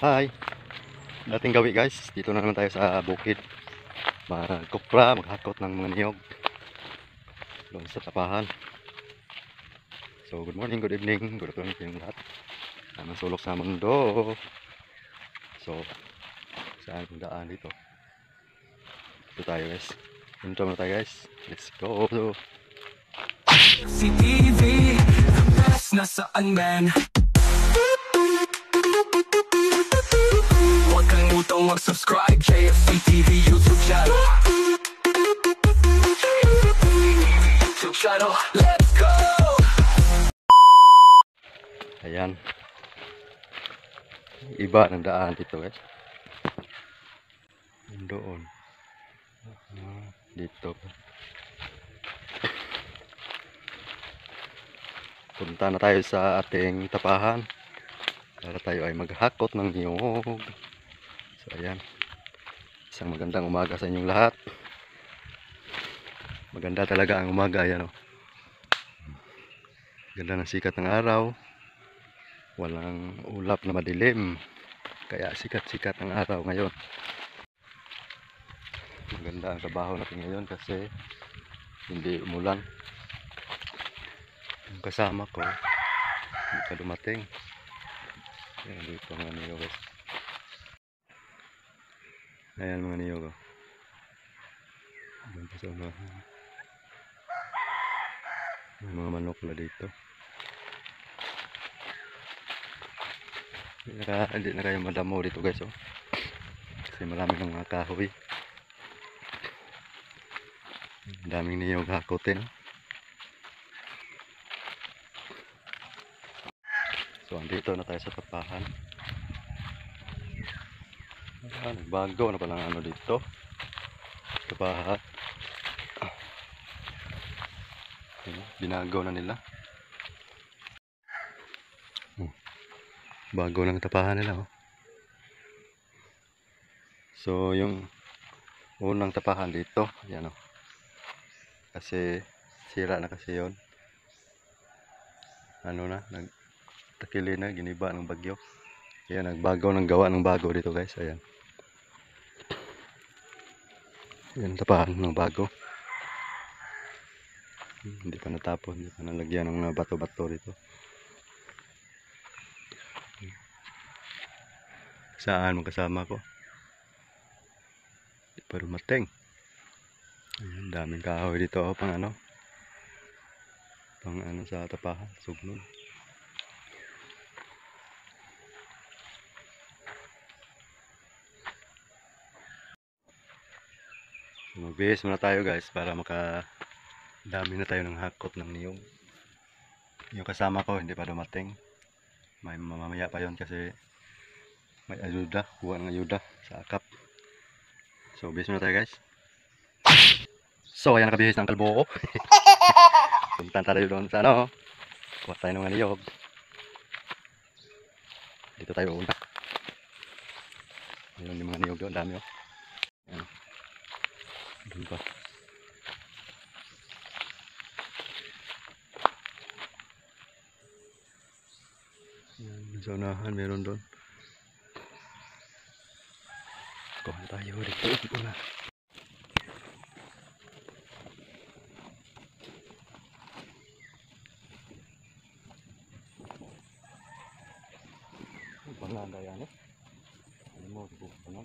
Hi! Dating gawi guys, dito na naman tayo sa bukid. Magkupra, maghakot ng mga niyog doon sa tapahan. So good morning, good evening, good afternoon kayong lahat. Ang sulok sa mundo. So, saan kung daan dito? Dito tayo guys. Intro na tayo guys. Let's go! Si TV, the best nasaan man. Huwag kang utong mag-subscribe, JFC TV YouTube channel. JFC TV YouTube channel, let's go! Ayan. Iba ng daan dito guys. Doon. Dito. Punta na tayo sa ating tapahan para tayo ay maghakot ng niyog. So ayan, isang magandang umaga sa inyong lahat. Maganda talaga ang umaga, ayan o. Ganda ng sikat ng araw, walang ulap na madilim, kaya sikat-sikat ang araw ngayon. Maganda ang trabaho natin ngayon kasi hindi umulan. Yung kasama ko hindi pa dumating. Ayan dito mga niyog guys. Ayan mga niyog oh. Ayan pa sa unahan. May mga manok na dito. Hindi na kayo madamo dito guys oh. Kasi marami ng mga kahoy. Daming niyog hakotin. So andito na tayo sa tapahan. Nagbago na palang ano dito. Tapahan. Binago na nila. Bago ng tapahan nila oh. So yung unang tapahan dito, yan oh. Kasi sira na kasi yon. Ano na, nagtakili na, giniba ng bagyo. Kaya nagbago ng gawa ng bago dito guys, ayan. Yan tapahan ng bago. Hindi pa natapon, hindi pa nalagyan ng bato-bato dito. Saan mo kasama ko? Hindi pa dumating. Ayan, daming kahoy dito oh, pang ano sa tapahan, sugnod. Magbihis muna tayo guys para dami na tayo ng hakot ng niyog. Yung kasama ko hindi pa dumating. May mamamaya pa yon kasi may ayuda, kuha ng ayuda sa akap. So bihis muna tayo guys. So ayan, nakabihis ng kalbo ko. Punta tayo doon sa ano, kuha tayo ng niyog. Dito tayo una. Ayun yung mga niyog doon, dami oh. Ayan. Doon pa. Ayan, sa unahan meron doon. Kuha tayo dito una. Panganda yan eh. Ano mo, ano?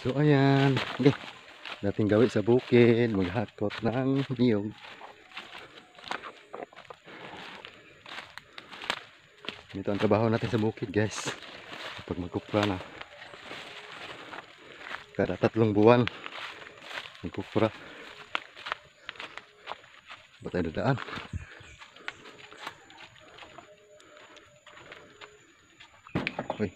So ayan, okay. Dating gawin sa bukid, maghakot ng niyog. Ito ang trabaho natin sa bukid guys. Kapag magkupra na. Kada 3 buwan, magkupra. Ba tayo dadaan? Uy.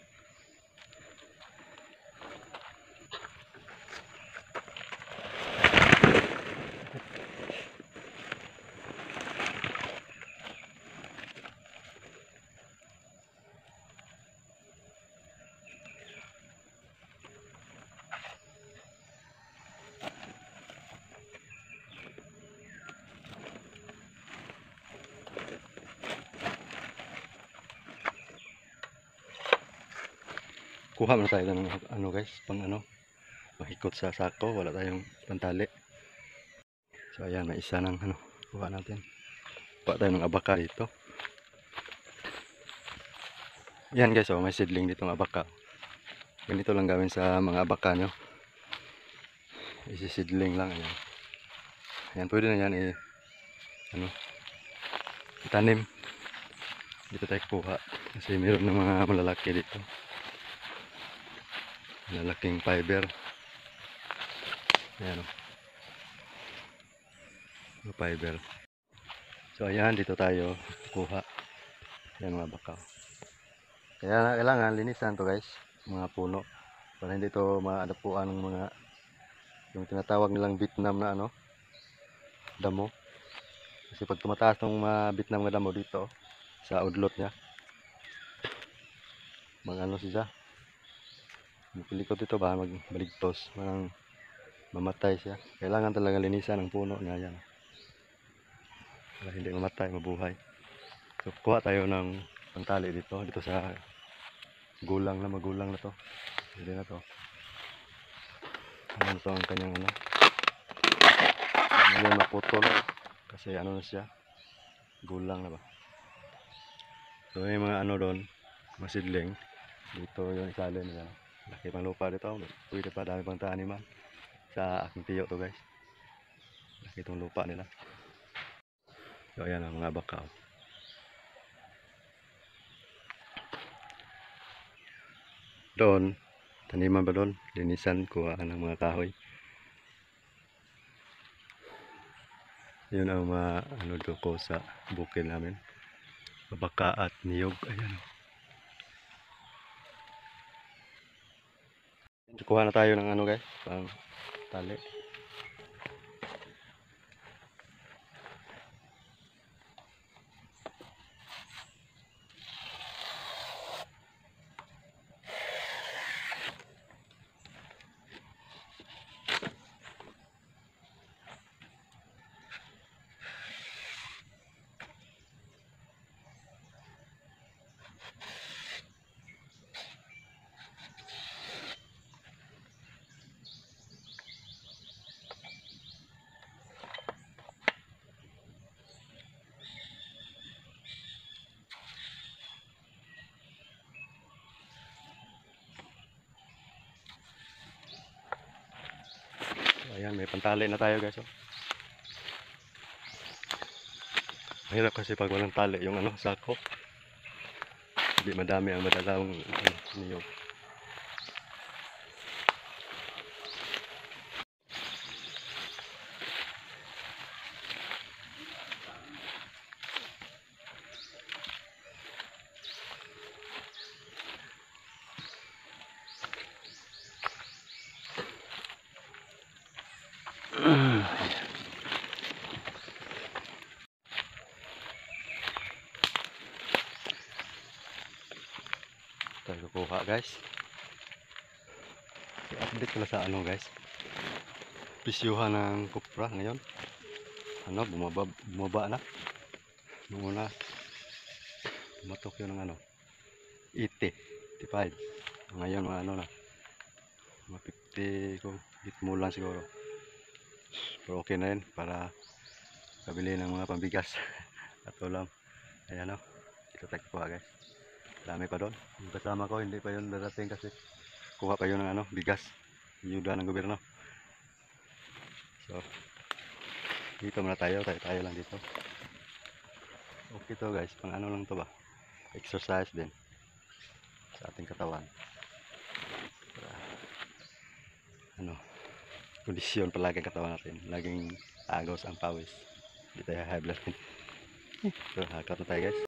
Kuha muna tayo ng ano guys, pang ano, mahikot sa sako, wala tayong pantali. So ayan, may isa ng ano, kuha natin. Kuha tayo ng abaka dito. Yan guys, oh, may seedling ditong abaka. Ganito lang gawin sa mga abaka nyo. Isi-seedling lang, ayan. Ayan, pwede na yan ano, itanim. Dito tayo kuha kasi mayroon ng mga malalaki dito. Malalaking fiber. Ayan o. Fiber. So ayan, dito tayo kuha. Ayan mga bakaw. Kaya kailangan linisan to guys, mga puno. Para hindi ito maadapuan ng mga yung tinatawag nilang Vietnam na ano, damo. Kasi pag tumataas ng mga Vietnam na damo dito sa udlot niya, mag-ano siya, pilikot ito ba, magbaligtos, mamatay siya. Kailangan talaga linisan ang puno niya yan. Para hindi mamatay, mabuhay. So kuha tayo ng pantali dito sa gulang na magulang na to. Hindi na to. Ano to ang kanyang ano. Hindi maputol kasi ano na siya, gulang na ba. So may mga ano doon, masidling. Dito yung isalin nila. Laki pang lupa dito. Pwede pa, dami pang taaniman. Sa aking tiyo to guys. Laki itong lupa nila. So ayan ang mga bakaw. Doon, taniman ba doon? Linisan, kuha ng mga kahoy. Yun ang mga ano doon ko sa bukid namin. Baka at niyog. Ayan. Kuha na tayo ng ano guys, pang tali. Ayan, may pantali na tayo guys. Oh. Mahirap kasi pag walang tali yung ano, sako. Hindi madami ang madalawang niyog. Tayo kuha guys. I-update ko sa ano guys. Pisyuhan ng kupra ngayon. Ano, bumaba na. Nung una, bumatok yun ng ano, 80, 55. Ngayon, mga ano na, mga 50 kung mo lang siguro. Pero okay na yun para kabili ng mga pambigas at ulam. Ayan o, ito tayo kuha guys. Dami pa doon. Yung kasama ko, hindi pa yun darating kasi kuha pa yun ng ano, bigas. Yuda ng gobyerno. So, dito muna tayo lang dito. Okay to guys, pang ano lang to ba? Exercise din sa ating katawan. Para, ano, kondisyon palagi ang katawan natin. Laging agos ang pawis. Hindi tayo high blood. So, hakot na tayo guys.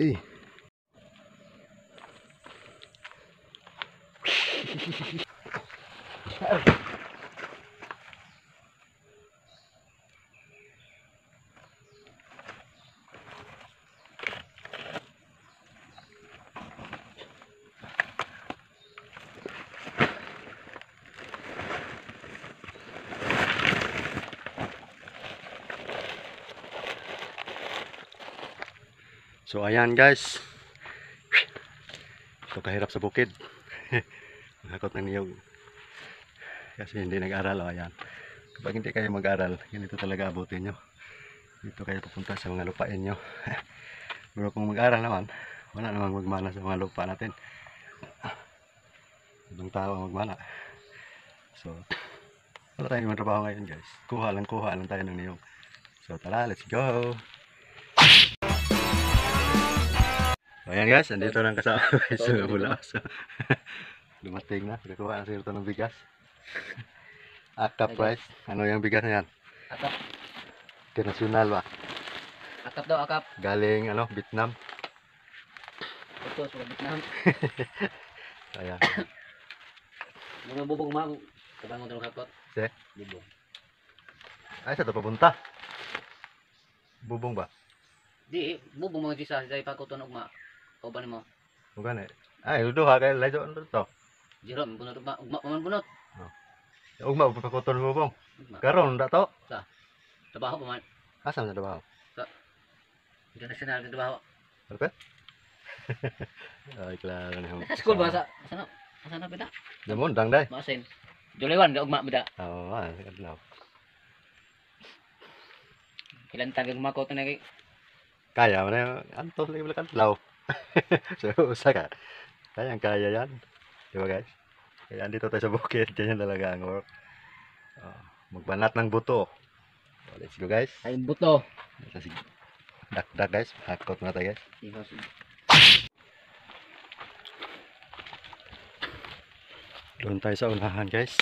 Eh. So ayan guys. So kahirap sa bukid. Hakot ng niyog. Kasi hindi nag-aral. O ayan. Kapag hindi kayo mag-aral, ganito talaga abutin nyo. Dito kayo pupunta sa mga lupain nyo. Pero kung mag-aral naman, wala namang magmana sa mga lupa natin. Ibang tao ang magmana. So, wala tayong trabaho ngayon guys. Kuha lang tayo ng niyog. So tara, let's go! So ayan guys, andito lang kasama guys sa bula. So, dumating na, nakakuha na sila ng bigas. Akap rice. Ano yung bigas na yan? Akap. International ba? Akap daw, akap. Galing ano, Vietnam. Ito, sa Vietnam. Ayan. Mga bubong mga, kabang mo ito hakot. Se? Bubong. Ay, sa ito papunta. Bubong ba? Di, bubong mga sisa, sa ipakuton ugma. Kauban mo. Bukan eh. Ay, ludo ha, kaya lajo ano to. Jiro, bunot ugma, ugma paman bunot. Ugma papakoton mo bong. Ugma. Karon nda to. Trabaho pa man. Asa man trabaho? International na trabaho. Perfect. Ay klaro na. Sa school ba sa na bida? Demon dang dai. Masin. Julewan ga ugma bida. Oo, adlaw. Ilan tag makot na kay Kaya mo na antos lagi bala kadlaw. So usa ka. Kaya yan. Di ba guys? Kaya dito tayo sa bukid, ganyan talaga ang work. Magbanat ng buto. So, let's go guys. ay buto. Kasi dak guys, hakot na tayo guys. Doon tayo sa unahan guys.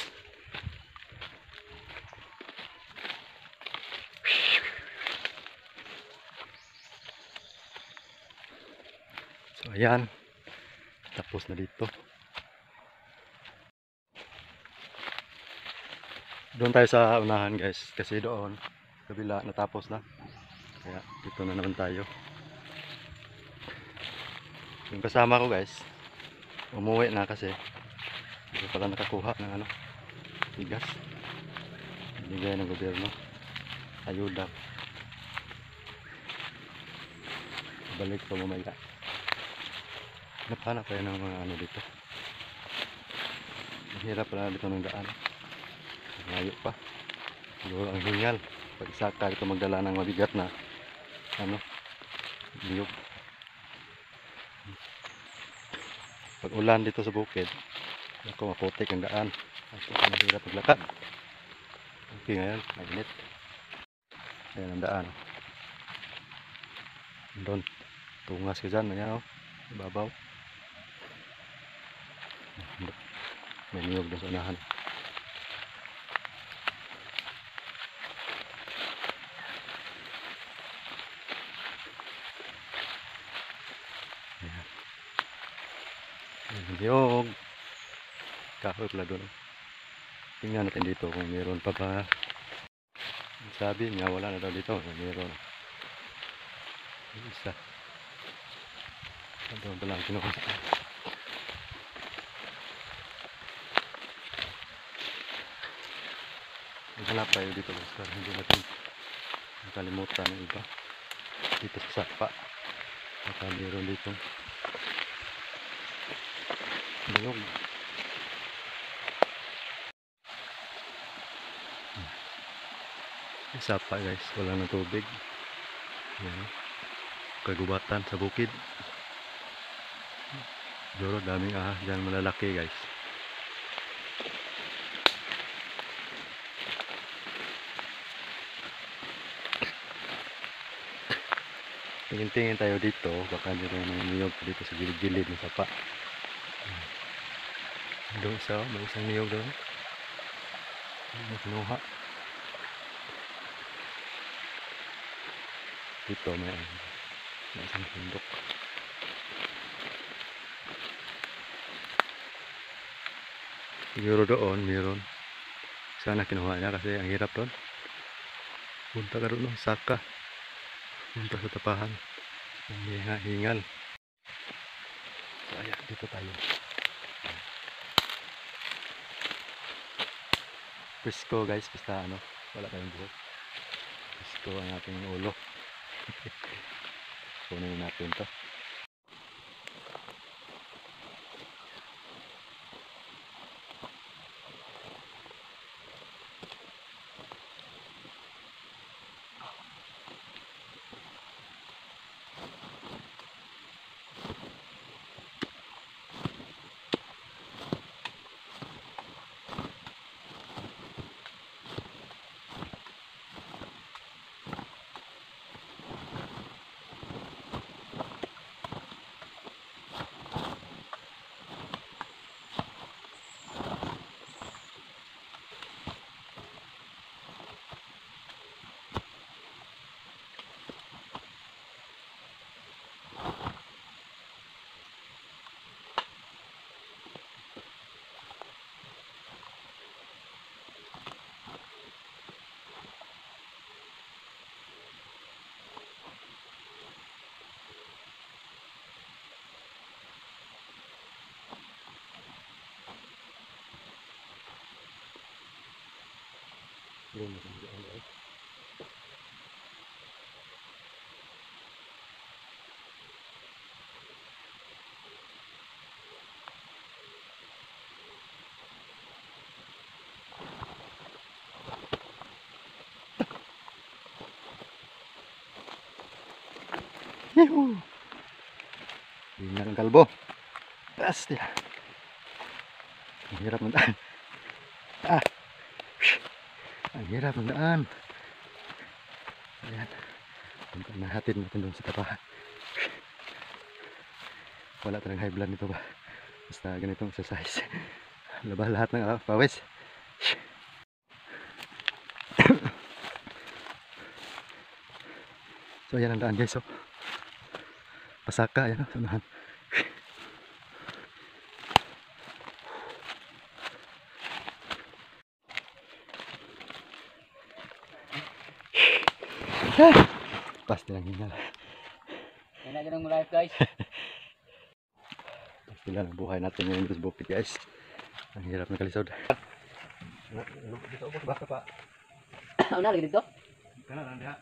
So ayan, tapos na dito. Doon tayo sa unahan guys, kasi doon kabila natapos na. Kaya dito na naman tayo. Yung kasama ko guys, umuwi na kasi hindi pala nakakuha ng ano, bigas. Binigay ng gobyerno. Ayuda. Balik pa mamaya. Hanap tayo ng mga ano dito. Mahirap pala dito ng daan. Malayo pa. Siguro ang hingal. Pag isaka ito magdala ng mabigat na ano, biyog. Pag ulan dito sa bukid, ako maputik ang daan. Ako mahirap paglakad. Okay ngayon, mainit. Ayan ang daan. Doon, tungas ka dyan. Ayan o, ibabaw. May niyog doon sa unahan. Ayan. Ayan, niyog. Kahoy pala doon. Tingnan natin dito kung meron pa ba. Sabi niya wala na daw dito. Meron. Isa. Doon pala ang kinuha. Maghanap tayo dito guys para hindi natin nakalimutan ng iba. Dito sa sapa. Baka meron dito. Niyog. Sapa guys, wala na tubig. Yan. Kagubatan sa bukid. Siguro daming ahas dyan malalaki guys. Tingin-tingin tayo dito, baka meron ng niyog dito sa gilid-gilid ng sapa. Doon isa, may isang niyog doon. May kinuha. Dito may isang bundok. Siguro doon meron. Sana kinuha niya kasi ang hirap doon. Punta ka doon, saka. Punta sa tapahan. Ang hingal. So ayan, dito tayo. Presko guys, basta ano, wala tayong buhok. Presko ang ating ulo. Kunin natin to. Yuhu! Tingnan ang kalbo. Pasti. Ang hirap ng daan. Ah! Ang hirap ng daan. Ayan. Nahatid natin doon sa tapahan. Wala talagang high blood nito ba. Basta ganitong exercise. Labas lahat ng pawis. So ayan ang daan guys. So, pasaka. Ayan. Samahan. Pasti lang hingal. Yan na ganang life guys. Pasti lang ang buhay natin ngayon sa bukid guys. Ang hirap ng kalisod. Dito ako baka pa. Ano na lagi dito? Kana lang diha.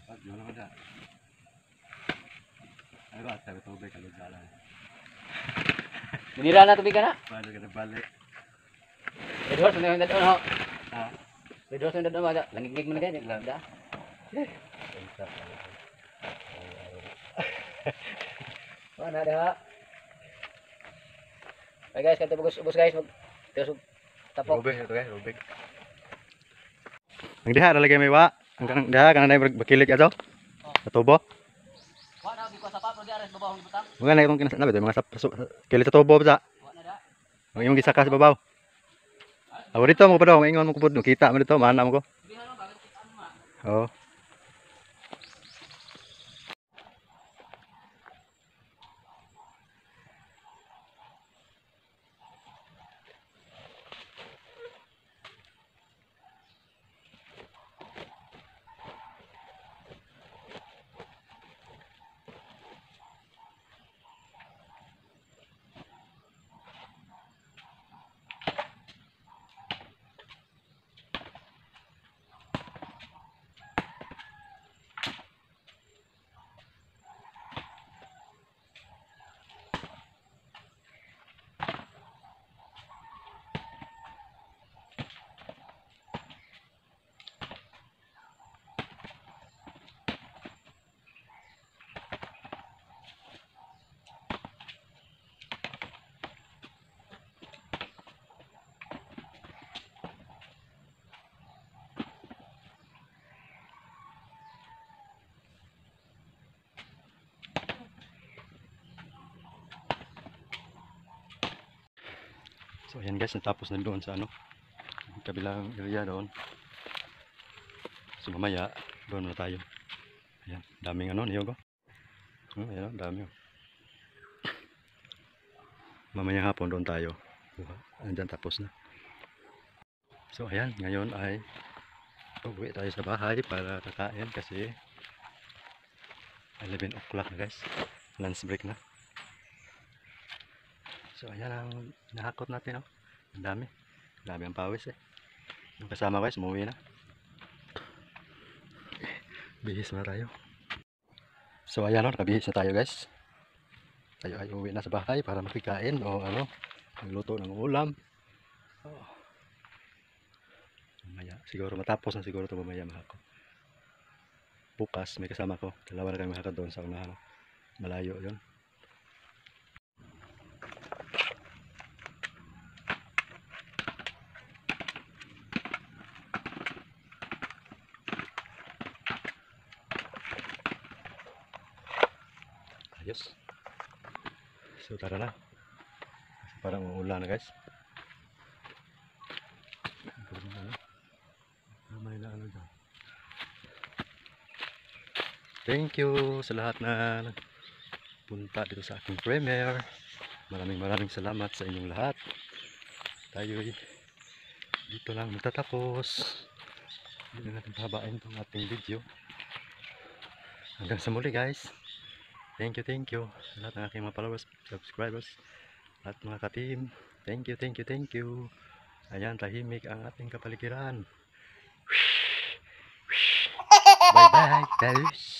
Pag yun naman diha. Ay ba, tayo tubig kalod jalan. Binira na tubig ka na. Balik ka na balik. Red horse na yung dadon ho. Ah, Red horse na yung dadon ho. Langigig mo na ganyan. Da. Wala na. Ay guys, kanto ubos guys. Terus tapok. Rubik ito guys, rubik. Ang diha lalagay may wa. Ang kanang diha kanang nay bakilig ato. Sa tubo. Wala na ko sa papo di ares babaw ng butang. Mga na itong kinasanabi ito, mga kilit sa tubo sa. Wala na da. Ang imong gisaka sa babaw. Awo dito mo pa daw, ingon mo kupod no, kita mo dito, mana mo ko. Diha no bakit kita mo ma. Oo. So ayan guys, natapos na doon sa ano, kabilang area doon. So mamaya, doon na tayo. Ayan, daming ano, niyog oh. Ayan, dami oh. Mamaya hapon doon tayo. Andyan tapos na. So ayan, ngayon ay uwi tayo sa bahay para kakain kasi 11 o'clock na guys. Lunch break na. So ayan ang nahakot natin oh. Ang dami. Ang dami ang pawis eh. Yung kasama guys, umuwi na. Bihis na tayo. So ayan oh, nakabihis na tayo guys. Tayo ay uwi na sa bahay para makikain o ano, magluto ng ulam. Oh. Mamaya, siguro matapos na siguro ito mamaya mahakot. Bukas may kasama ko. Dalawa na kami mahakot doon sa unahan. Malayo yun. Ayos. So tara na. Parang uulan na guys. Na ano dyan. Thank you sa lahat na punta dito sa aking premiere. Maraming salamat sa inyong lahat. Tayo dito lang magtatapos. Hindi na natin pahabain itong ating video. Hanggang sa muli guys. Thank you sa lahat ng aking mga followers, subscribers, at mga ka-team. Thank you, thank you, thank you. Ayan, tahimik ang ating kapaligiran. Bye-bye, guys.